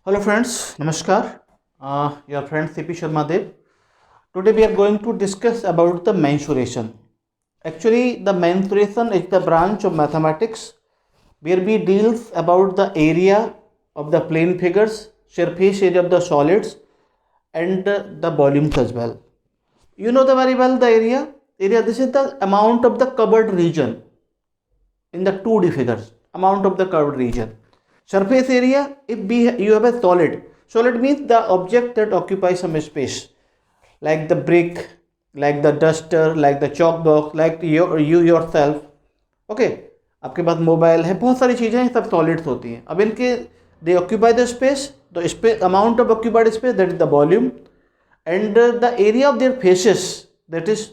Hello friends, Namaskar. Your friend CP Sharma Dev. Today we are going to discuss about the mensuration. Actually, the mensuration is the branch of mathematics where we deals about the area of the plane figures, surface area of the solids, and the volumes as well. You know the very well the area. Area, this is the amount of the covered region in the 2D figures, amount of the covered region. Surface area, if you have a solid means the object that occupies some space, like the brick, like the duster, like the chalk box, like you yourself. Okay, आपके पास mobile है, बहुत सारी चीज़ें हैं, सब solids होती हैं. अब इनके दे ऑक्यूपाई द स्पेस, तो space amount of occupied space that is the volume and the area of their faces that is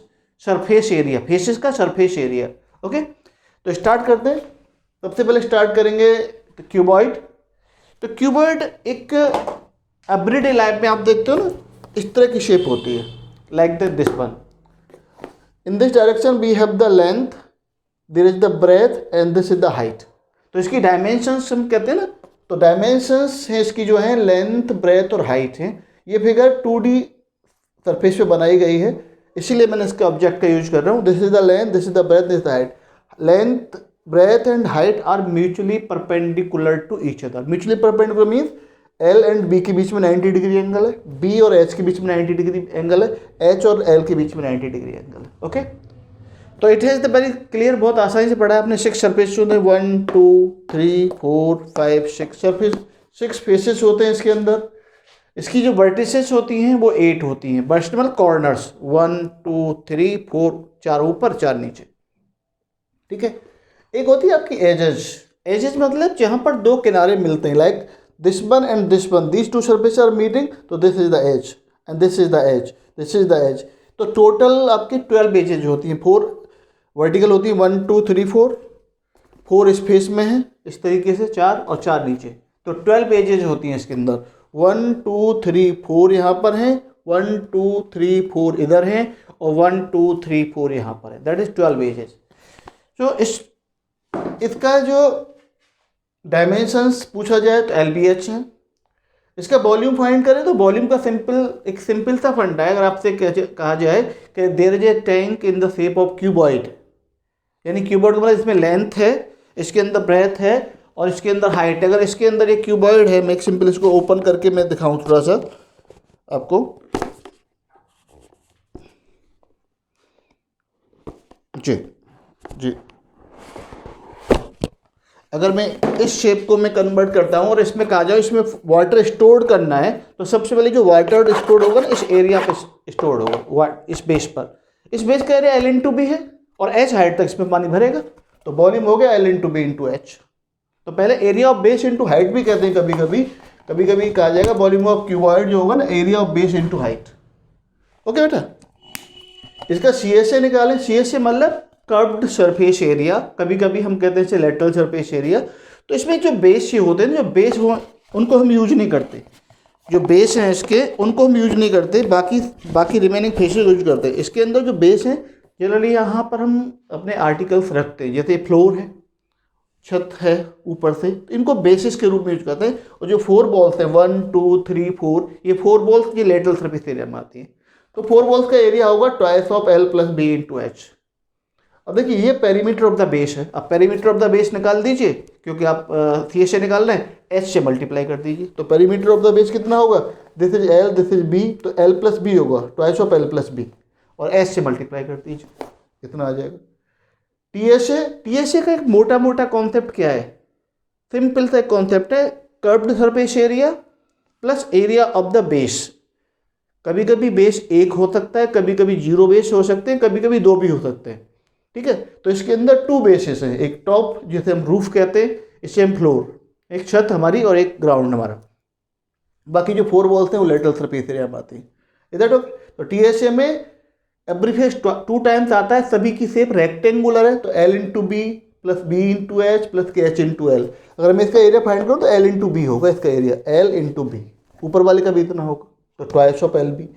surface area. Faces का सरफेस एरिया. ओके, तो स्टार्ट करते हैं. सबसे पहले स्टार्ट करेंगे क्यूबॉइड. तो क्यूबॉइड एक एवरीडे लाइफ में आप देखते हो ना, इस तरह की शेप होती है, like this one. In this direction we have the length, there is the breadth and this is the height. तो इसकी डायमेंशंस हम कहते हैं ना, तो डायमेंशंस हैं इसकी जो है लेंथ, ब्रेथ और हाइट हैं. ये फिगर 2D सरफेस पे बनाई गई है, इसीलिए मैंने इसका ऑब्जेक्ट का यूज कर रहा हूँ. This is the length, this is the breadth, this is the height. Length, breadth and height are mutually perpendicular to each other. Mutually perpendicular means L and B के बीच में 90 डिग्री एंगल है, B और H के बीच में 90 degree angle है, H और L के बीच में 90 डिग्री एंगल है. ओके, तो it has the very clear, बहुत आसानी से पढ़ा है आपने. 6 सरफेस होते हैं, 1 2 3 4 5 6 सरफेस, 6 फेसेस होते हैं इसके अंदर. इसकी जो वर्टिसेस होती हैं वो 8 होती हैं. वर्टिकल कॉर्नर्स 1 2 3 4, 4 ऊपर 4 नीचे. ठीक है. एक होती है आपकी एजेस. एजेस मतलब जहाँ पर दो किनारे मिलते हैं, like this one and this one, this two surface are meeting, तो this is the edge and this is the edge, this is the edge. तो टोटल आपकी 12 एजेज होती हैं. 4 वर्टिकल होती है, 1 2 3 4, 4 इस फेस में है इस तरीके से, 4 और 4 नीचे. तो 12 एजेज होती हैं इसके अंदर. 1 2 3 4 यहाँ पर हैं, 1 2 3 4 इधर हैं, और 1 2 3 4 यहाँ पर है. That is 12 edges. तो इसका जो डायमेंशंस पूछा जाए तो LBH है. इसका वॉल्यूम फाइंड करें तो वॉल्यूम का एक सिंपल सा फंडा है. अगर आपसे कहा जाए कि there is a tank in the shape of cuboid, यानी क्यूबॉइड का मतलब इसमें लेंथ है, इसके अंदर ब्रेथ है और इसके अंदर हाइट है. अगर इसके अंदर एक क्यूबॉइड है, मैं एक सिंपल इसको ओपन करके मैं दिखाऊं थोड़ा सा आपको. जी जी, अगर मैं इस शेप को मैं कन्वर्ट करता हूँ और इसमें कहा जाए इसमें वाटर स्टोर करना है, तो सबसे पहले जो वाटर स्टोर होगा ना, इस एरिया पे स्टोर होगा, इस बेस पर. इस बेस का एरिया L/B है और H हाइट तक इसमें पानी भरेगा, तो वॉल्यूम हो गया L/B × H. तो पहले area of base into height भी कहते हैं कभी कभी कहा जाएगा वॉल्यूम ऑफ क्यूबॉइड जो होगा ना, area of base into height. Okay बेटा, इसका CSA निकालें. CSA मतलब कर्व्ड सरफेस एरिया, कभी कभी हम कहते हैं इसे लेटरल सरफेस एरिया. तो इसमें जो बेस ये होते हैं, जो बेस हो उनको हम यूज नहीं करते. जो बेस हैं इसके उनको हम यूज नहीं करते, बाकी रिमेनिंग फेसेस यूज करते हैं. इसके अंदर जो बेस हैं जनरली यहाँ पर हम अपने आर्टिकल्स रखते हैं, जैसे फ्लोर है, छत है ऊपर से, तो इनको बेसिस के रूप में यूज करते हैं. और जो 4 बॉल्स हैं 1 2 3 4, ये 4 बॉल्स ये लेटरल सरफेस एरिया में आती हैं. तो 4 बॉल्स का एरिया होगा ट्वाइस ऑफ L+B × H. अब देखिए ये पेरीमीटर ऑफ द बेस है. अब पेरीमीटर ऑफ द बेस निकाल दीजिए, क्योंकि आप CSA निकाल रहे हैं, H से मल्टीप्लाई कर दीजिए. तो पेरीमीटर ऑफ द बेस कितना होगा, this is L, this is B, तो L+B होगा ट्वाइस ऑफ L+B, और H से मल्टीप्लाई कर दीजिए, कितना आ जाएगा. TSA का एक मोटा कॉन्सेप्ट क्या है, सिंपल सा एक कॉन्सेप्ट है, curved surface area plus area of the base. कभी कभी बेस 1 हो सकता है, कभी कभी 0 बेस हो सकते हैं, कभी कभी 2 भी हो सकते हैं. ठीक है. तो इसके अंदर 2 बेसिस हैं, एक टॉप जिसे हम रूफ कहते हैं, इसे हम फ्लोर, एक छत हमारी और एक ग्राउंड हमारा. बाकी जो 4 वॉल्स हैं वो लेटरल सरफेस एरिया में आती हैं. इधर तो TSA में एवरी फेस 2 टाइम्स आता है, सभी की शेप रेक्टेंगुलर है, तो L/B + B × H + H × L. अगर मैं इसका एरिया फाइंड करूँ तो L/B होगा इसका एरिया, L/B. ऊपर वाले का भी इतना होगा, तो ट्वाइस ऑफ LB.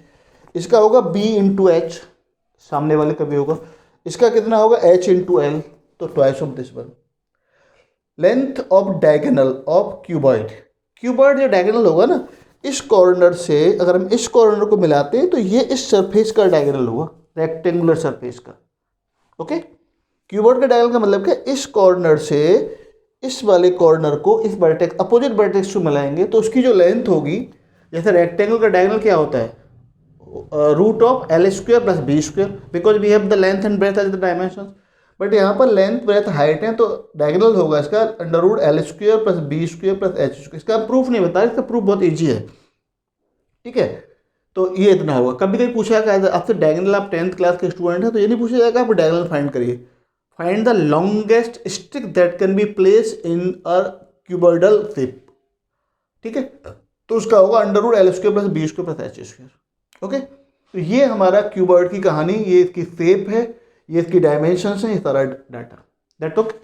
इसका होगा B × H, सामने वाले का भी होगा. इसका कितना होगा H × L, तो twice of this one. Length of diagonal of cuboid, cuboid जो डायगोनल होगा ना, इस कॉर्नर से अगर हम इस कॉर्नर को मिलाते हैं तो ये इस सरफेस का डायगोनल होगा, रेक्टेंगुलर सरफेस का। ओके, क्यूबॉइड का डायगोनल का मतलब क्या, इस कॉर्नर से इस वाले कॉर्नर को इस वर्टेक्स अपोजिट वर्टेक्स को मिलाएंगे तो उसकी जो लेंथ होगी, जैसे रेक्टेंगल का डायगोनल क्या होता है, root of L square plus B square, because we have the length and breadth as the dimension. But यहाँ पर लेंथ ब्रेथ हाइट है तो डायगोनल होगा इसका under root L square plus B square plus H square. इसका proof नहीं बता, इसका प्रूफ बहुत ईजी है, ठीक है। तो ये इतना होगा। कभी कभी पूछा जाएगा आपसे डायगोनल, आप 10th क्लास के स्टूडेंट हैं तो ये नहीं पूछा जाएगा आप डायगोनल फाइंड करिए, find the longest stick that can be place in a cuboidal shape, ठीक है। तो उसका होगा under root L square plus B square plus H square. Okay, तो ये हमारा क्यूबॉइड की कहानी, ये इसकी शेप है, ये इसकी डायमेंशंस हैं, ये सारा डाटा दैट। ओके,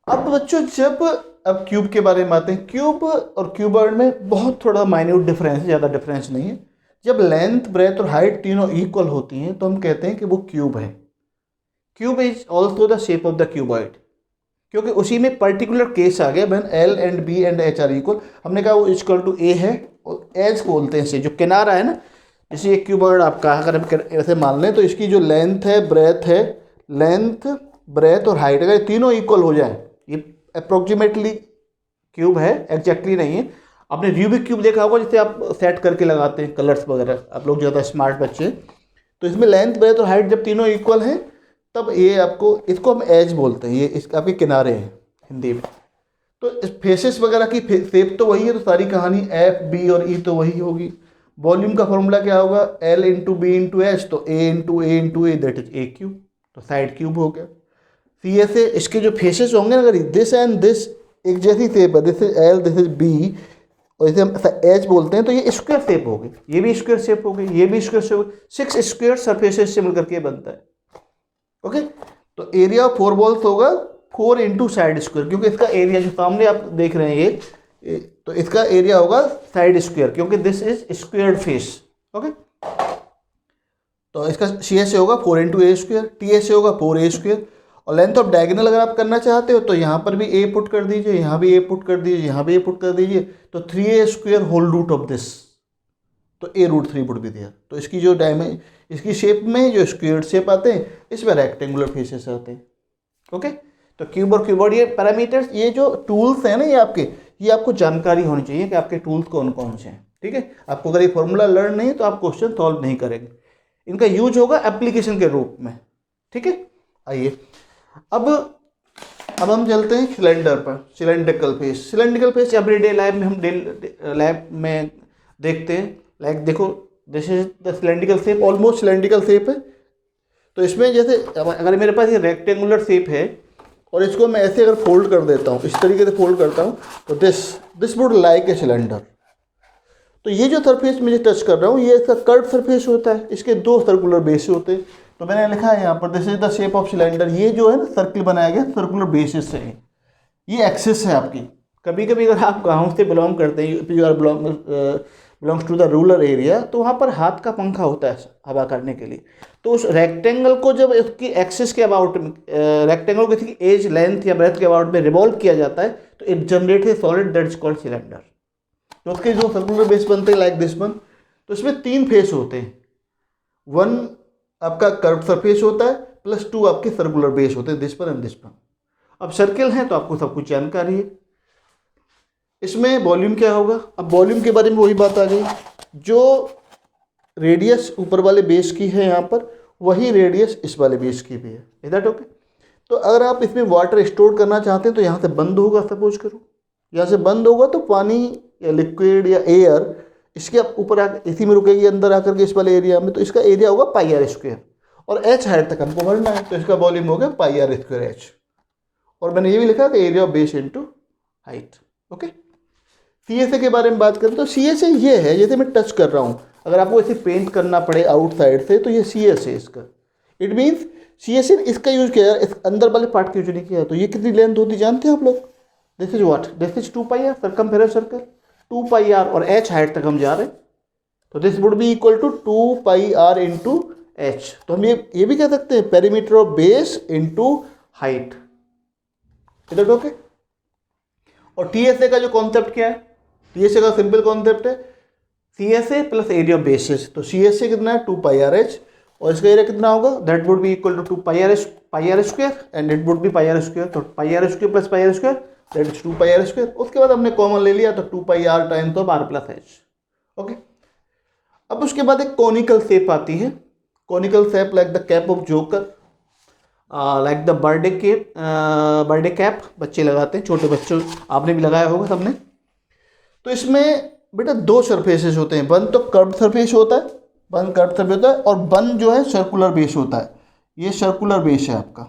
अब बच्चों जब अब क्यूब के बारे में आते हैं, क्यूब और क्यूबॉइड में बहुत थोड़ा माइन्यूट डिफरेंस है, ज़्यादा डिफरेंस नहीं है। जब लेंथ ब्रेथ और हाइट तीनों इक्वल होती हैं तो हम कहते हैं कि वो क्यूब है। Cube is also the shape of the cuboid, क्योंकि उसी में पर्टिकुलर केस आ गया when L and B and H are equal. हमने कहा वो इक्वल टू ए है और एच बोलते हैं इसे, जो किनारा है ना, जैसे ये क्यूबॉइड आपका अगर हम ऐसे मान लें तो इसकी जो लेंथ है ब्रेथ है, लेंथ ब्रेथ और हाइट अगर तीनों इक्वल हो जाए, ये अप्रोक्सीमेटली क्यूब है, एग्जैक्टली नहीं है। आपने रूबिक क्यूब देखा होगा जिसे आप सेट करके लगाते हैं कलर्स वगैरह, आप लोग ज़्यादा स्मार्ट बच्चे। तो इसमें लेंथ ब्रेथ और हाइट जब तीनों इक्वल हैं तब ये आपको, इसको हम एज बोलते हैं, ये इसके आपके किनारे हैं हिंदी में। तो फेसेस वगैरह की शेप तो वही है, तो सारी कहानी एफ बी और ई तो वही होगी। वॉल्यूम का फॉर्मूला क्या होगा, L into B into H, तो A into A that is A cube, तो साइड क्यूब हो गया। सी ए से इसके जो फेसेस होंगे ना, अगर दिस एंड दिस एक जैसी शेप है, this is L this is B और इसे हम एच बोलते हैं, तो ये स्क्वायर शेप होगी, ये भी स्क्वायर शेप होगी, ये भी स्क्वायर शेप होगी। 6 स्क्वायर सरफेसेस से मिलकर के बनता है। ओके, तो एरिया ऑफ 4 बॉल्स होगा 4 इंटू साइड स्क्वायर, क्योंकि इसका एरिया जो सामने आप देख रहे हैं ये, तो इसका एरिया होगा साइड स्क्वायर, क्योंकि this is squared face. Okay, तो इसका सी एस से होगा 4 इंटू ए स्क्वायर, टी एस से होगा 4 ए स्क्वायर। और लेंथ ऑफ डायगोनल अगर आप करना चाहते हो तो यहाँ पर भी ए पुट कर दीजिए, यहाँ भी ए पुट कर दीजिए, यहाँ भी ए पुट कर दीजिए, तो 3a square whole root of this, तो a root 3 would be there. तो इसकी जो इसकी शेप में जो स्क्वायर्ड शेप आते हैं, इसमें रेक्टेंगुलर फेसेस आते हैं। ओके, तो क्यूब और क्यूबॉइड ये पैरामीटर्स, ये जो टूल्स हैं ना ये आपके, ये आपको जानकारी होनी चाहिए कि आपके टूल्स कौन कौन से हैं, ठीक है। आपको अगर ये फॉर्मूला लर्न नहीं है तो आप क्वेश्चन सॉल्व नहीं करेंगे, इनका यूज होगा एप्लीकेशन के रूप में, ठीक है। आइए अब हम चलते हैं सिलेंडर पर, cylindrical face. Cylindrical face everyday life में हम लाइफ में देखते हैं। लाइक देखो, this is the cylindrical shape, almost cylindrical shape है। तो इसमें जैसे अगर मेरे पास ये रेक्टेंगुलर शेप है और इसको मैं ऐसे अगर फोल्ड कर देता हूँ, इस तरीके से फोल्ड करता हूँ, तो this would like a cylinder. तो ये जो सरफेस मुझे टच कर रहा हूँ ये इसका कर्व सरफेस होता है, इसके 2 सर्कुलर बेस होते हैं। तो मैंने लिखा है यहाँ पर this is the shape of cylinder. ये जो है ना सर्कल बनाया गया सर्कुलर बेसिस से, ये एक्सिस है आपकी। कभी कभी अगर आप गाँव से बिलोंग करते हैं, you are belongs to the rural area, तो वहाँ पर हाथ का पंखा होता है हवा करने के लिए। तो उस रेक्टेंगल को जब इसकी एक्सिस के अबाउट में, रेक्टेंगल को किसी एज लेंथ या ब्रेथ के अबाउट में रिवॉल्व किया जाता है तो it generate a solid that is called cylinder. तो उसके जो सर्कुलर बेस बनते हैं लाइक दिस वन, तो इसमें 3 फेस होते हैं। 1 आपका कर्व सरफेस होता है, प्लस 2 आपके सर्कुलर बेस होते हैं, दिस पर एंड दिस पर। अब सर्किल है तो आपको सब कुछ जानकारी है। इसमें वॉल्यूम क्या होगा, अब वॉल्यूम के बारे में वही बात आ गई, जो रेडियस ऊपर वाले बेस की है यहाँ पर, वही रेडियस इस वाले बेस की भी है। Is that okay. तो अगर आप इसमें वाटर स्टोर करना चाहते हैं तो यहाँ से बंद होगा, सपोज करो यहाँ से बंद होगा, तो पानी या लिक्विड या एयर इसके ऊपर इसी में रुकेगी अंदर आकर के इस वाले एरिया में, तो इसका एरिया होगा पाई आर स्क्वायर, और एच हाइट तक हमको भरना है, तो इसका वॉल्यूम हो गया पाई आर स्क्वायर एच। और मैंने ये भी लिखा कि area of base into height. Okay, C S A के बारे में बात करें तो सी एस ए ये है, जैसे मैं टच कर रहा हूँ, अगर आपको इसे पेंट करना पड़े आउटसाइड से तो ये सी एस है इसका। It means C S A इसका यूज किया, इस अंदर वाले पार्ट का यूज नहीं किया। तो ये कितनी लेंथ होती जानते हैं आप लोग, this is what, this is 2 pi R, circumference circle 2 pi R, और एच हाइट तक हम जा रहे हैं, तो this would be equal to 2 pi R into H. तो हम ये भी कह सकते हैं perimeter of base into height. इधर ओके। और टी एस ए का जो कॉन्सेप्ट क्या है, टीएसए का सिंपल कॉन्सेप्ट है CSA plus area of basis. तो CSA कितना है 2πRH और इसका एरिया कितना होगा, that would be equal to 2πr square and it would be πr square. तो πr square plus πr square that is 2πr square. उसके बाद हमने कॉमन ले लिया तो 2πr times of r plus h। Okay, अब उसके बाद एक कॉनिकल शेप आती है, conical shape like the cap of joker, like the birthday cap बच्चे लगाते हैं, छोटे बच्चों आपने भी लगाया होगा सबने। तो इसमें बेटा दो सरफेसेस होते हैं, वन तो कर्व सरफेस होता है, वन कर्व सरफेस होता है और वन जो है सर्कुलर बेस होता है। ये सर्कुलर बेस है आपका,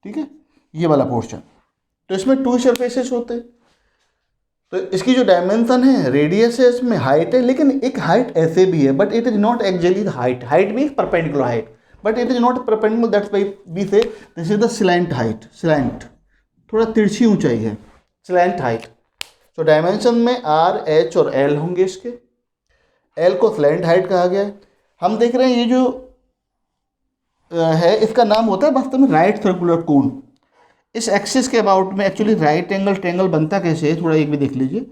ठीक है, ये वाला पोर्शन। तो इसमें टू सरफेसेस होते हैं। तो इसकी जो डायमेंशन है, रेडियस है, इसमें हाइट है, लेकिन एक हाइट ऐसे भी है but it is not actually the height. Height means perpendicular height but it is not perpendicular, that's why we say this is the slant height. Slant थोड़ा तिरछी ऊंचाई है, स्लैंट हाइट। तो डायमेंशन में R, H और L होंगे इसके। L को स्लैंट हाइट कहा गया है। हम देख रहे हैं ये जो है इसका नाम होता है वास्तव में राइट सर्कुलर कोन। इस एक्सिस के अबाउट में एक्चुअली राइट एंगल ट्रायंगल बनता कैसे है, थोड़ा एक भी देख लीजिए।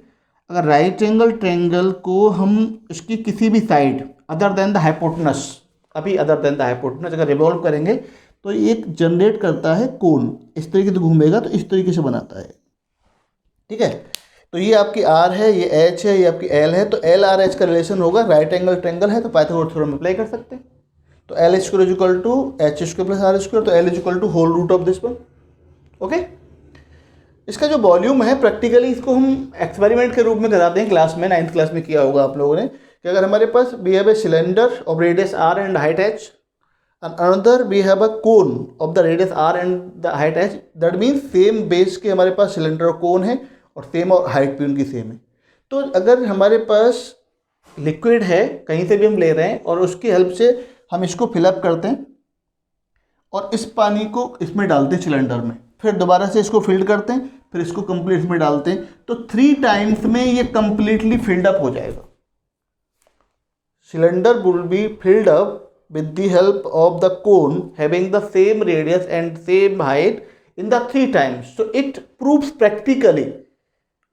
अगर राइट एंगल ट्रायंगल को हम इसकी किसी भी side other than the hypotenuse, अभी अदर देन द हाइपोटेनस अगर रिवॉल्व करेंगे तो एक जनरेट करता है कोन। इस तरीके से घूमेगा तो इस तरीके से बनाता है, ठीक है। तो ये आपकी R है, ये H है, ये आपकी L है। तो L R H का रिलेशन होगा, राइट एंगल ट्रायंगल है तो पाइथागोरस थ्योरम अप्लाई कर सकते हैं। तो L square is equal to H square plus R square, तो L is equal to whole root of this one. Okay, इसका जो वॉल्यूम है प्रैक्टिकली इसको हम एक्सपेरिमेंट के रूप में कराते हैं क्लास में, 9th क्लास में किया होगा आप लोगों ने कि अगर हमारे पास we have a cylinder of radius R and height H and another we have a cone of the radius R and the height H, that means same base के हमारे पास सिलेंडर और कोन है और सेम और हाइट भी उनकी same है। तो अगर हमारे पास लिक्विड है, कहीं से भी हम ले रहे हैं और उसकी हेल्प से हम इसको फिलअप करते हैं और इस पानी को इसमें डालते हैं सिलेंडर में, फिर दोबारा से इसको फिल्ड करते हैं, फिर इसको कंप्लीट इसमें डालते हैं, तो 3 टाइम्स में ये कंप्लीटली फिल्ड अप हो जाएगा। Cylinder will be filled up with the help of the cone having the same radius and same height in the 3 times. So it proves practically,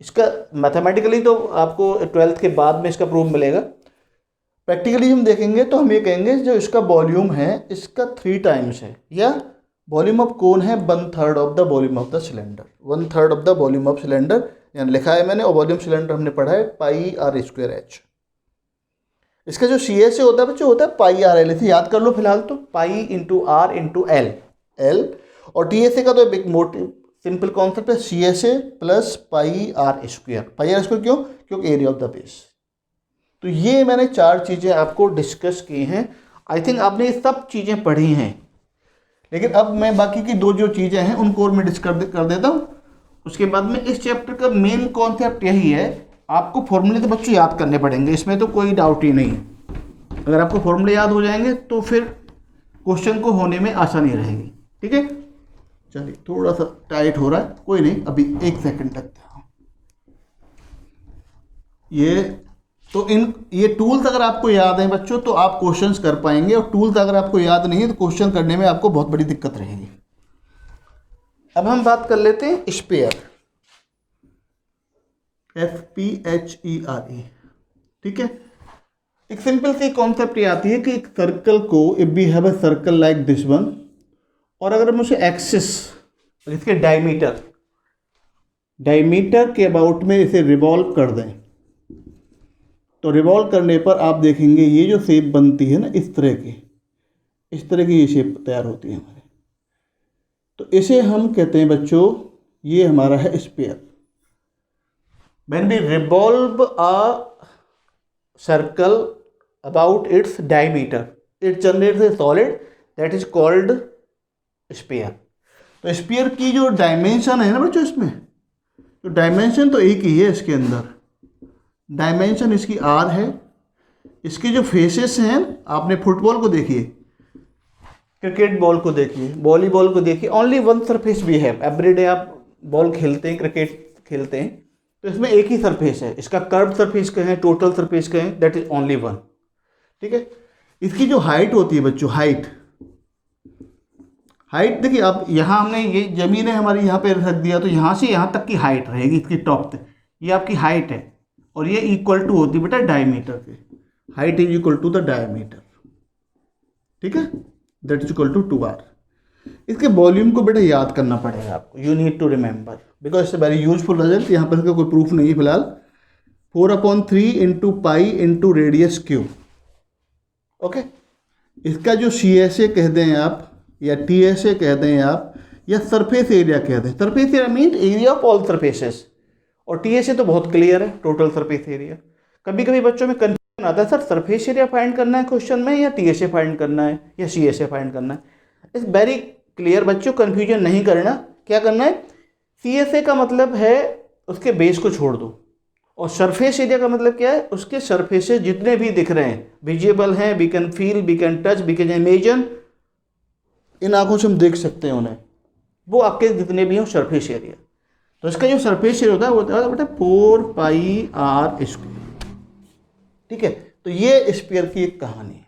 इसका मैथमेटिकली तो आपको 12th के बाद में इसका प्रूफ मिलेगा। प्रैक्टिकली हम देखेंगे तो हम ये कहेंगे जो इसका वॉल्यूम है इसका 3 टाइम्स है, या वॉल्यूम ऑफ कोन है 1/3 of the volume of the cylinder, 1/3 of the volume of cylinder यहाँ लिखा है मैंने, और वॉल्यूम सिलेंडर हमने पढ़ा है पाई R स्क्वायर H। इसका जो CSA होता है बच्चों होता है पाई RL, इसे याद कर लो फिलहाल तो, pi into R into L। और TSA का तो एक मोटिव सिंपल कॉन्सेप्ट है CSA plus pi R square. Pi R square क्यों? क्योंकि एरिया ऑफ द बेस। तो ये मैंने 4 चीज़ें आपको डिस्कस की हैं। आई थिंक आपने ये सब चीज़ें पढ़ी हैं, लेकिन अब मैं बाकी की 2 जो चीज़ें हैं उनको और मैं डिस्कस कर देता हूँ। उसके बाद में इस चैप्टर का मेन कॉन्सेप्ट यही है, आपको फॉर्मूले तो बच्चों याद करने पड़ेंगे, इसमें तो कोई डाउट ही नहीं है। अगर आपको फॉर्मूले याद हो जाएंगे तो फिर क्वेश्चन को होने में आसानी रहेगी, ठीक है। चलिए थोड़ा सा टाइट हो रहा है, कोई नहीं, अभी 1 सेकंड तक। ये टूल्स अगर आपको याद हैं बच्चों तो आप क्वेश्चंस कर पाएंगे, और टूल्स अगर आपको याद नहीं है तो क्वेश्चन करने में आपको बहुत बड़ी दिक्कत रहेगी। अब हम बात कर लेते हैं स्पेयर, SPHERE, ठीक है। एक सिंपल सी कॉन्सेप्ट ये आती है कि एक सर्कल को, if we have a circle like this one, और अगर हम उसे एक्सिस, इसके डायमीटर के अबाउट में इसे रिवॉल्व कर दें, तो रिवॉल्व करने पर आप देखेंगे ये जो शेप बनती है ना, इस तरह की ये शेप तैयार होती है हमारे। तो इसे हम कहते हैं बच्चों, ये हमारा है spare. When we revolve a circle about its diameter, it generates a solid that is called sphere. तो स्पेयर की जो डायमेंशन है ना बच्चों, इसमें तो डायमेंशन तो एक ही है, इसके अंदर डायमेंशन इसकी R है। इसके जो फेसेस हैं, आपने फुटबॉल को देखिए, क्रिकेट बॉल को देखिए, वॉलीबॉल को देखिए, ओनली वन सरफेस भी है। एवरीडे आप बॉल खेलते हैं, क्रिकेट खेलते हैं, तो इसमें एक ही सरफेस है। इसका कर्व सरफेस कहें, टोटल सरफेस कहें, दैट इज ओनली वन, ठीक है। इसकी जो हाइट होती है बच्चों, हाइट देखिए, अब यहाँ हमने ये जमीन है हमारी, यहाँ पे रख दिया, तो यहाँ से यहाँ तक की हाइट रहेगी, इसकी टॉप तक, ये आपकी हाइट है। और ये इक्वल टू होती है बेटा डायमीटर के, height is equal to the diameter, ठीक है, that is equal to 2r। इसके वॉल्यूम को बेटा याद करना पड़ेगा आपको, you need to remember because it's very useful result. यहाँ पर इसका कोई प्रूफ नहीं है फिलहाल। 4/3 into pi into radius cube, okay. इसका जो CSA कह दें आप या TSA कह दें आप या सरफेस एरिया कह दें, surface area mean area of all surfaces, और TSA तो बहुत क्लियर है, टोटल सरफेस एरिया। कभी कभी बच्चों में कंफ्यूजन आता है सर सरफेस एरिया फाइंड करना है क्वेश्चन में या TSA फाइंड करना है या CSA फाइंड करना है। इट्स वेरी क्लियर बच्चों, कंफ्यूजन नहीं करना। क्या करना है, CSA का मतलब है उसके बेस को छोड़ दो, और सरफेस एरिया का मतलब क्या है, उसके सरफेसेस जितने भी दिख रहे हैं, विजिबल हैं, we can feel, we can touch, we can imagine, इन आंखों से हम देख सकते हैं उन्हें, वो आपके जितने भी हों सरफेस एरिया। तो इसका जो सरफेस एरिया होता है वो होता है बेटा 4πr², ठीक है। तो ये स्फीयर की एक कहानी है,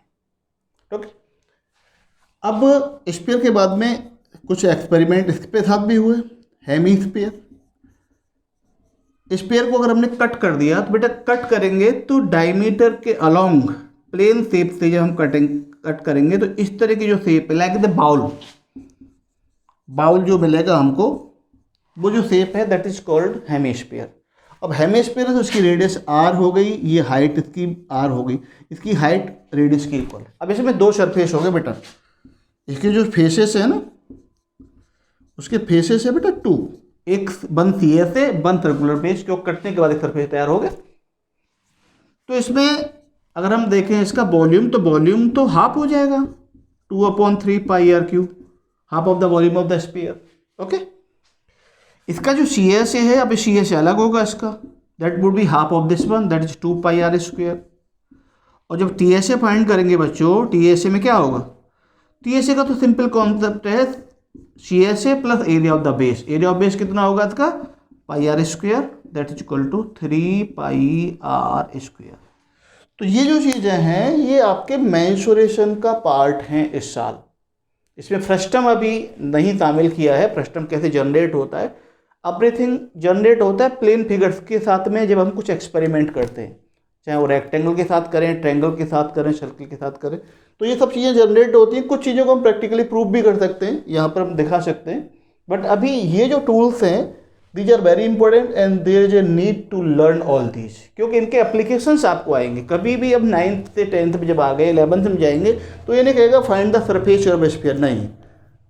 ओके। अब स्फीयर के बाद में कुछ एक्सपेरिमेंट इसके साथ भी हुए। हेमीस्फीयर, स्फीयर को अगर हमने कट कर दिया तो बेटा कट करेंगे तो डायमीटर के अलोंग प्लेन शेप से जब हम कट करेंगे तो इस तरह की जो शेप है, लाइक द बाउल जो मिलेगा हमको, वो जो शेप है दैट इज कॉल्ड हेमीस्फीयर। अब हेमीस्फीयर है तो इसकी रेडियस r हो गई, ये हाइट इसकी r हो गई, इसकी हाइट रेडियस की इक्वल। अब इसमें दो सरफेस हो गए बेटा, इसके जो फेसेस है ना, उसके फेसेस है बेटा 2, एक one CSA one circular base, जो कटने के बाद एक सरफेस तैयार हो गया। तो इसमें अगर हम देखें इसका वॉल्यूम, तो वॉल्यूम तो हाफ हो जाएगा, 2/3πr³, half of the volume of the sphere, okay. इसका जो CSA है, अभी CSA अलग होगा इसका, that would be half of this one, that is 2πr²। और जब TSA फाइंड करेंगे बच्चों, TSA में क्या होगा, TSA का तो सिंपल कॉन्सेप्ट है CSA plus area of the base. Area of base कितना होगा इसका, πr², that is equal to 3πr²। तो ये जो चीज़ें हैं ये आपके मेंसुरेशन का पार्ट हैं इस साल। इसमें फ्रस्टम अभी नहीं शामिल किया है। फ्रस्टम कैसे जनरेट होता है, एवरीथिंग जनरेट होता है प्लेन फिगर्स के साथ में जब हम कुछ एक्सपेरिमेंट करते हैं, चाहे वो रेक्टेंगल के साथ करें, ट्रायंगल के साथ करें, सर्कल के साथ करें, तो ये सब चीज़ें जनरेट होती हैं। कुछ चीज़ों को हम प्रैक्टिकली प्रूव भी कर सकते हैं, यहाँ पर हम दिखा सकते हैं। बट अभी ये जो टूल्स हैं these are very important and there is a need to learn all these, क्योंकि इनके एप्लीकेशंस आपको आएंगे कभी भी। अब 9th से 10th में जब आ गए, 11th में जाएंगे तो ये नहीं कहेगा find the surface of sphere, नहीं,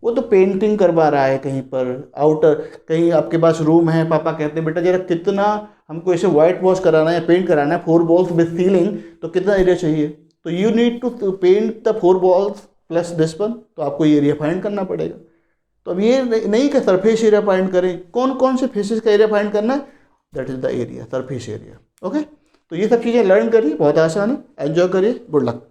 वो तो पेंटिंग करवा रहा है कहीं पर आउटर, कहीं आपके पास रूम है, पापा कहते हैं बेटा जरा कितना हमको इसे वाइट वॉश कराना है, पेंट कराना है, 4 वॉल्स विद सीलिंग, तो कितना एरिया चाहिए, तो you need to paint the 4 walls plus this one, तो आपको ये एरिया फाइंड करना पड़ेगा। तो अब ये नहीं कि सरफेस एरिया फाइंड करें, कौन कौन से फेसेस का एरिया फाइंड करना है, that is the area, surface area, okay. तो ये सब चीज़ें लर्न करिए, बहुत आसान है, एंजॉय करिए, गुड लक।